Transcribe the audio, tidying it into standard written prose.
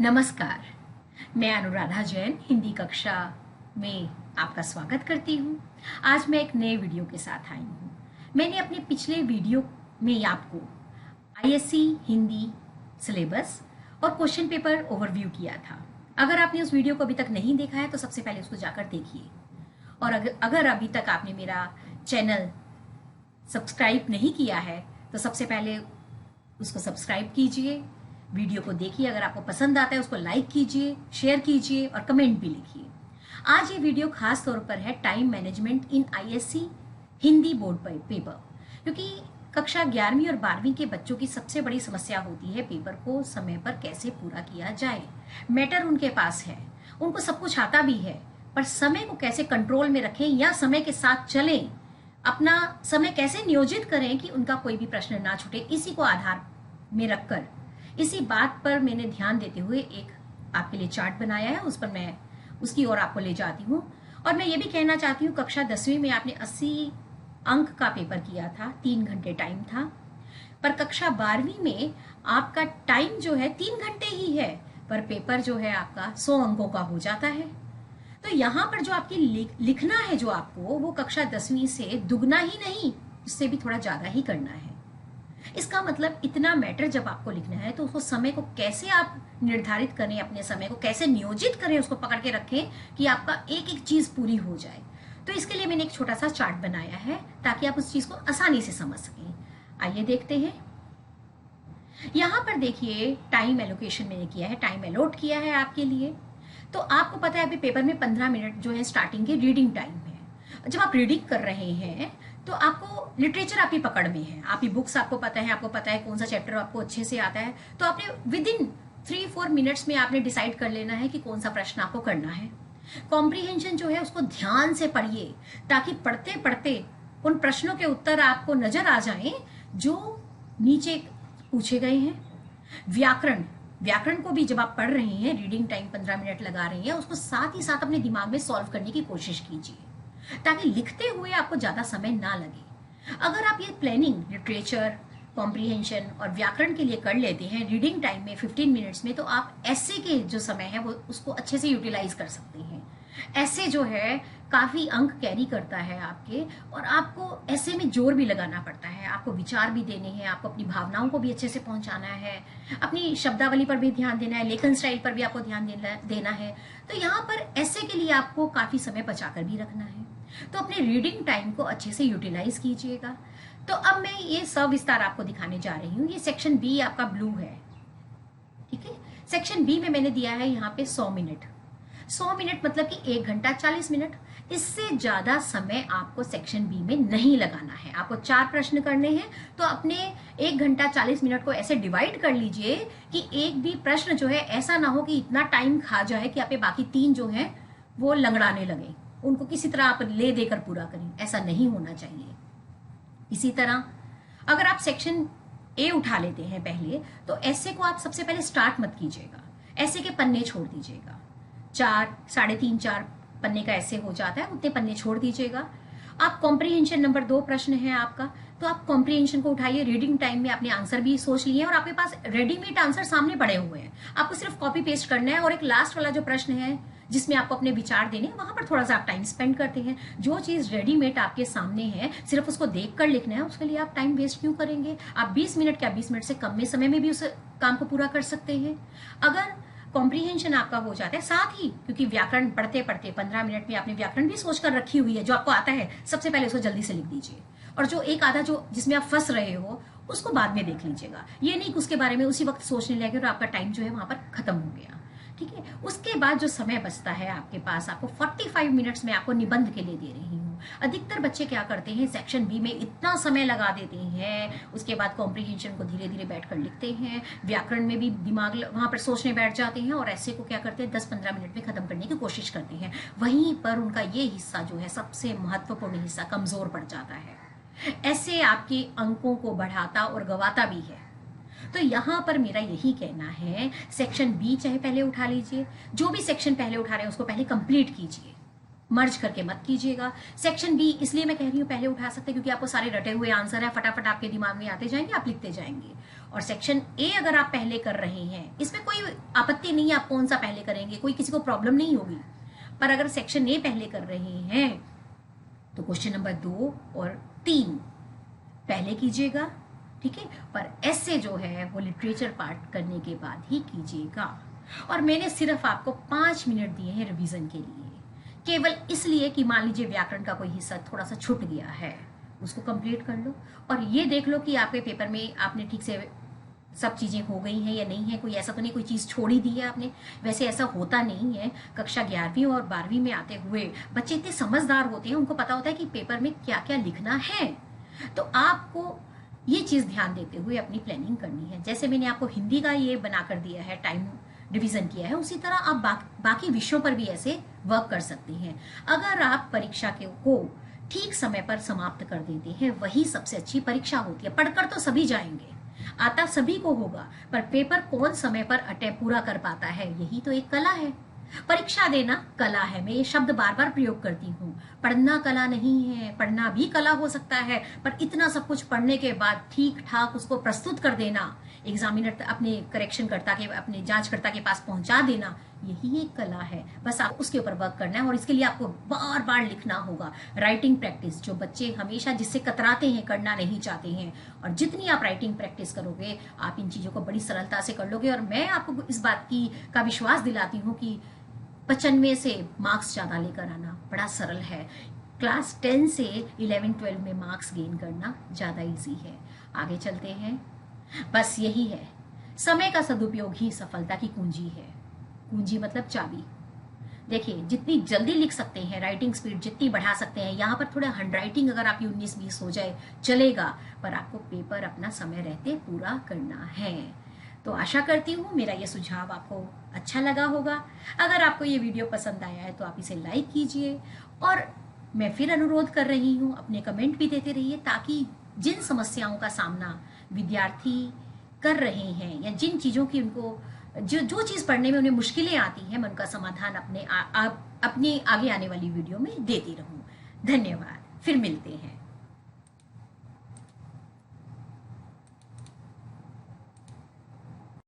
नमस्कार। मैं अनुराधा जैन हिंदी कक्षा में आपका स्वागत करती हूँ। आज मैं एक नए वीडियो के साथ आई हूँ। मैंने अपने पिछले वीडियो में आपको आईएससी हिंदी सिलेबस और क्वेश्चन पेपर ओवरव्यू किया था। अगर आपने उस वीडियो को अभी तक नहीं देखा है तो सबसे पहले उसको जाकर देखिए, और अगर अभी तक आपने मेरा चैनल सब्सक्राइब नहीं किया है तो सबसे पहले उसको सब्सक्राइब कीजिए, वीडियो को देखिए, अगर आपको पसंद आता है उसको लाइक कीजिए, शेयर कीजिए और कमेंट भी लिखिए। आज ये वीडियो खास तौर पर है टाइम मैनेजमेंट इन आईएससी हिंदी बोर्ड पेपर, क्योंकि कक्षा 11वीं और 12वीं के बच्चों की सबसे बड़ी समस्या होती है पेपर को समय पर कैसे पूरा किया जाए। मैटर उनके पास है, उनको सब कुछ आता भी है, पर समय को कैसे कंट्रोल में रखें या समय के साथ चलें, अपना समय कैसे नियोजित करें कि उनका कोई भी प्रश्न ना छूटे, इसी को आधार में रखकर इसी बात पर मैंने ध्यान देते हुए एक आपके लिए चार्ट बनाया है। उस पर मैं उसकी ओर आपको ले जाती हूँ। और मैं ये भी कहना चाहती हूँ, कक्षा 10वीं में आपने 80 अंक का पेपर किया था, 3 घंटे टाइम था, पर कक्षा 12वीं में आपका टाइम जो है 3 घंटे ही है, पर पेपर जो है आपका 100 अंकों का हो जाता है। तो यहाँ पर जो आपकी लिखना है जो आपको, वो कक्षा 10वीं से दुगना ही नहीं, उससे भी थोड़ा ज्यादा ही करना है। इसका मतलब इतना मैटर जब आपको लिखना है तो उसको समय को कैसे आप निर्धारित करें, अपने समय को कैसे नियोजित करें, उसको पकड़ के रखें कि आपका एक एक चीज पूरी हो जाए। तो इसके लिए मैंने एक छोटा सा चार्ट बनाया है ताकि आप उस चीज को आसानी से समझ सकें। आइए देखते हैं। यहां पर देखिए टाइम एलोकेशन मैंने किया है, टाइम अलॉट किया है आपके लिए। तो आपको पता है अभी पेपर में 15 मिनट जो है स्टार्टिंग के रीडिंग टाइम है। जब आप रीडिंग कर रहे हैं तो आपको लिटरेचर आपकी पकड़ में है, आपकी बुक्स आपको पता है कौन सा चैप्टर आपको अच्छे से आता है। तो आपने विद इन 3-4 मिनट्स में आपने डिसाइड कर लेना है कि कौन सा प्रश्न आपको करना है। कॉम्प्रिहेंशन जो है उसको ध्यान से पढ़िए ताकि पढ़ते पढ़ते उन प्रश्नों के उत्तर आपको नजर आ जाएं जो नीचे पूछे गए हैं। व्याकरण को भी जब आप पढ़ रहे हैं, रीडिंग टाइम 15 मिनट लगा रहे हैं, उसको साथ ही साथ अपने दिमाग में सॉल्व करने की कोशिश कीजिए ताकि लिखते हुए आपको ज्यादा समय ना लगे। अगर आप ये प्लानिंग लिटरेचर, कॉम्प्रिहेंशन और व्याकरण के लिए कर लेते हैं रीडिंग टाइम में 15 मिनट्स में, तो आप ऐसे के जो समय है वो उसको अच्छे से यूटिलाइज कर सकते हैं। ऐसे जो है काफी अंक कैरी करता है आपके, और आपको ऐसे में जोर भी लगाना पड़ता है, आपको विचार भी देने हैं, आपको अपनी भावनाओं को भी अच्छे से पहुंचाना है, अपनी शब्दावली पर भी ध्यान देना है, लेखन स्टाइल पर भी आपको ध्यान देना है। तो यहाँ पर ऐसे के लिए आपको काफी समय बचाकर भी रखना है। तो अपने रीडिंग टाइम को अच्छे से यूटिलाइज कीजिएगा। तो अब मैं ये सविस्तार आपको दिखाने जा रही हूँ। ये सेक्शन बी आपका ब्लू है, ठीक है। सेक्शन बी में मैंने दिया है यहाँ पे 100 मिनट। 100 मिनट मतलब कि 1 घंटा 40 मिनट। इससे ज्यादा समय आपको सेक्शन बी में नहीं लगाना है। आपको 4 प्रश्न करने हैं, तो अपने 1 घंटा 40 मिनट को ऐसे डिवाइड कर लीजिए कि एक भी प्रश्न जो है ऐसा ना हो कि इतना टाइम खा जाए कि आप बाकी 3 जो है वो लंगड़ाने लगे, उनको किसी तरह आप ले देकर पूरा करें। ऐसा नहीं होना चाहिए। इसी तरह अगर आप सेक्शन ए उठा लेते हैं पहले, तो ऐसे को आप सबसे पहले स्टार्ट मत कीजिएगा, ऐसे के पन्ने छोड़ दीजिएगा। 4, 3.5, 4 पन्ने का ऐसे हो जाता है, उतने पन्ने छोड़ दीजिएगा। आप कॉम्प्रिहेंशन नंबर 2 प्रश्न है आपका, तो आप कॉम्प्रिहेंशन को उठाइए। रीडिंग टाइम में आपने आंसर भी सोच लिए और आपके पास रेडीमेड आंसर सामने पड़े हुए हैं, आपको सिर्फ कॉपी पेस्ट करना है। और एक लास्ट वाला जो प्रश्न है जिसमें आपको अपने विचार देने, वहां पर थोड़ा सा आप टाइम स्पेंड करते हैं। जो चीज रेडीमेड आपके सामने है सिर्फ उसको देख कर लिखना है, उसके लिए आप टाइम वेस्ट क्यों करेंगे। आप 20 मिनट क्या 20 मिनट से कम में समय में भी उस काम को पूरा कर सकते हैं। अगर कॉम्प्रिहेंशन आपका हो जाता है, साथ ही क्योंकि व्याकरण पढ़ते पढ़ते 15 मिनट में आपने व्याकरण भी सोच कर रखी हुई है, जो आपको आता है सबसे पहले उसको जल्दी से लिख दीजिए, और जो एक आधा जो जिसमें आप फंस रहे हो उसको बाद में देख लीजिएगा। ये नहीं कि उसके बारे में उसी वक्त सोचने लगे और आपका टाइम जो है वहां पर खत्म हो गया, ठीक है। उसके बाद जो समय बचता है आपके पास, आपको 45 मिनट्स में आपको निबंध के लिए दे रही हूँ। अधिकतर बच्चे क्या करते हैं, सेक्शन बी में इतना समय लगा देते हैं, उसके बाद कॉम्प्रिहेंशन को धीरे धीरे बैठकर लिखते हैं, व्याकरण में भी दिमाग वहां पर सोचने बैठ जाते हैं, और ऐसे को क्या करते हैं 10-15 मिनट में खत्म करने की कोशिश करते हैं। वहीं पर उनका ये हिस्सा जो है सबसे महत्वपूर्ण हिस्सा कमजोर पड़ जाता है। ऐसे आपके अंकों को बढ़ाता और गवाता भी है। तो यहाँ पर मेरा यही कहना है, सेक्शन बी चाहे पहले उठा लीजिए, जो भी सेक्शन पहले उठा रहे हैं उसको पहले कंप्लीट कीजिए। मर्ज करके मत कीजिएगा। सेक्शन बी इसलिए मैं कह रही हूँ पहले उठा सकते हैं क्योंकि आपको सारे रटे हुए आंसर है, फटाफट आपके दिमाग में आते जाएंगे, आप लिखते जाएंगे। और सेक्शन ए अगर आप पहले कर रहे हैं, इसमें कोई आपत्ति नहीं है आप कौन सा पहले करेंगे, कोई किसी को प्रॉब्लम नहीं होगी। पर अगर सेक्शन ए पहले कर रहे हैं तो क्वेश्चन नंबर 2 और 3 पहले कीजिएगा, ठीक है। पर ऐसे जो है वो लिटरेचर पार्ट करने के बाद ही कीजिएगा। और मैंने सिर्फ आपको 5 मिनट दिए हैं रिवीजन के लिए, केवल इसलिए कि मान लीजिए व्याकरण का कोई हिस्सा थोड़ा सा छूट गया है, उसको कंप्लीट कर लो और ये देख लो कि आपके पेपर में आपने ठीक से सब चीजें हो गई हैं या नहीं है। कोई ऐसा तो नहीं कोई चीज छोड़ी दी है आपने, वैसे ऐसा होता नहीं है। कक्षा 11वीं और 12वीं में आते हुए बच्चे इतने समझदार होते हैं, उनको पता होता है कि पेपर में क्या क्या लिखना है। तो आपको ये चीज ध्यान देते हुए अपनी प्लानिंग करनी है। जैसे मैंने आपको हिंदी का ये बना कर दिया है, टाइम डिवीजन किया है, उसी तरह आप बाकी विषयों पर भी ऐसे वर्क कर सकते हैं। अगर आप परीक्षा को ठीक समय पर समाप्त कर देते हैं, वही सबसे अच्छी परीक्षा होती है। पढ़कर तो सभी जाएंगे, आता सभी को होगा, पर पेपर कौन समय पर अटेम्प्ट पूरा कर पाता है, यही तो एक कला है। परीक्षा देना कला है, मैं ये शब्द बार बार प्रयोग करती हूँ। पढ़ना कला नहीं है, पढ़ना भी कला हो सकता है, पर इतना सब कुछ पढ़ने के बाद ठीक ठाक उसको प्रस्तुत कर देना, एग्जामिनर अपने करेक्शन करता के अपने जांचकर्ता के पास पहुंचा देना, यही एक कला है। बस आप उसके ऊपर वर्क करना है और इसके लिए आपको बार बार लिखना होगा। राइटिंग प्रैक्टिस जो बच्चे हमेशा जिससे कतराते हैं, करना नहीं चाहते हैं, और जितनी आप राइटिंग प्रैक्टिस करोगे आप इन चीजों को बड़ी सरलता से कर लोगे। और मैं आपको इस बात का विश्वास दिलाती हूँ कि 95 से मार्क्स ज्यादा लेकर आना बड़ा सरल है। क्लास 10 से 11-12 में मार्क्स गेन करना ज्यादा इजी है। आगे चलते हैं, बस यही है, समय का सदुपयोग ही सफलता की कुंजी है। कुंजी मतलब चाबी। देखिए जितनी जल्दी लिख सकते हैं, राइटिंग स्पीड जितनी बढ़ा सकते हैं, यहाँ पर थोड़ा हैंड राइटिंग अगर आपकी 19-20 हो जाए चलेगा, पर आपको पेपर अपना समय रहते पूरा करना है। तो आशा करती हूँ मेरा ये सुझाव आपको अच्छा लगा होगा। अगर आपको ये वीडियो पसंद आया है तो आप इसे लाइक कीजिए, और मैं फिर अनुरोध कर रही हूँ अपने कमेंट भी देते रहिए, ताकि जिन समस्याओं का सामना विद्यार्थी कर रहे हैं या जिन चीजों की उनको जो चीज पढ़ने में उन्हें मुश्किलें आती हैं, मैं उनका समाधान अपने आगे आने वाली वीडियो में देती रहूं। धन्यवाद, फिर मिलते हैं।